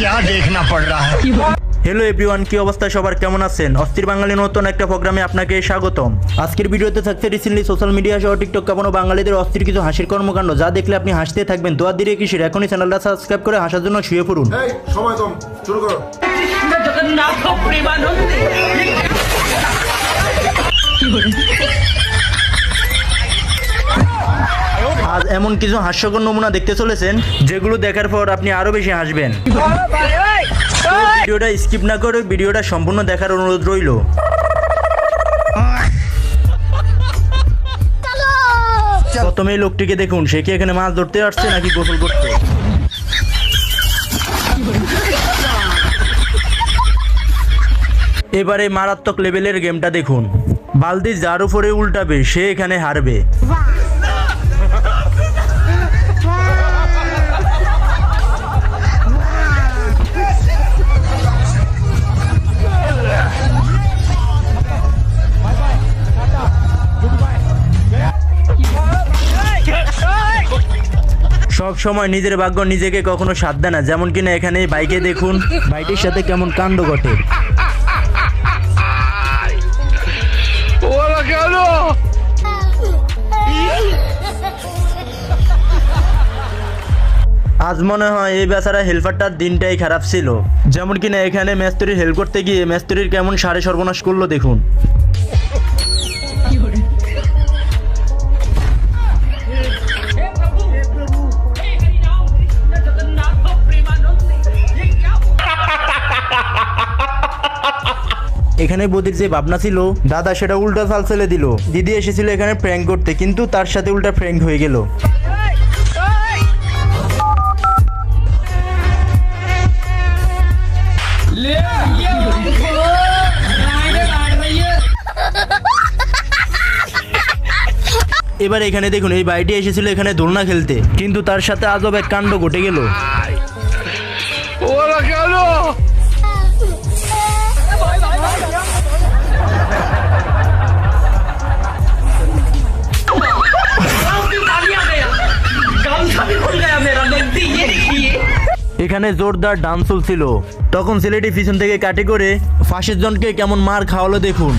क्या देखना पड़ रहा है। হ্যালো এভরিওয়ান, কি অবস্থা সবার, কেমন আছেন? অস্থির বাঙালি নতুন একটা প্রোগ্রামে আপনাকে স্বাগতম। আজকের ভিডিওতে থাকছে রিসেন্টলি সোশ্যাল মিডিয়া সহ টিকটক কাঁপানো বাঙালিদের অস্থির কিছু হাসির কর্মকাণ্ড, যা দেখলে আপনি হাসতে থাকবেন। তো আর দেরি কিসের, এখনই চ্যানেলটা সাবস্ক্রাইব করে হাসার জন্য শুয়ে পড়ুন। সময় কম, শুরু করো। আজ এমন কিছু হাস্যকর নমুনা দেখতে চলেছেন যেগুলো দেখার পর আপনি আরো বেশি হাসবেন। ভিডিওটা স্কিপ না করে ভিডিওটা সম্পূর্ণ দেখার অনুরোধ রইল। প্রথমে এই লোকটিকে দেখুন, সে কি এখানে মাছ ধরতে আসছে নাকি গোসল করতে। এবারে মারাত্মক লেভেলের গেমটা দেখুন। বালতি যার উপরে উল্টাবে সে এখানে হারবে। সব সময় নিজের ভাগ্য নিজেকে কখনো সাথ দেয় না, যেমন কিনা এখানে বাইকে দেখুন, বাইকের সাথে কেমন কাণ্ড ঘটে। আজ মনে হয় এই বেচারা হেল্পারটার দিনটাই খারাপ ছিল, যেমন কিনা এখানে মেস্তুরির হেল্প করতে গিয়ে মেস্তুরির কেমন সাড়ে সর্বনাশ করলো দেখুন। এখানে বদির যে ভাবনা ছিল দাদা সেটা উল্টা চাল ছেলে দিল। দিদি এসেছিল এখানে প্র্যাঙ্ক করতে, কিন্তু তার সাথে উল্টা প্র্যাঙ্ক হয়ে গেল। এবার এখানে দেখুন, এই ভাইটি এসেছিল এখানে দোলনা খেলতে, কিন্তু তার সাথে আজব এক কাণ্ড ঘটে গেল। এখানে জোরদার ডান্স চলছিল, তখন ছেলেটি পিছন থেকে কাটে করে ফাঁসের জনকে কেমন মার খাওয়ালো দেখুন।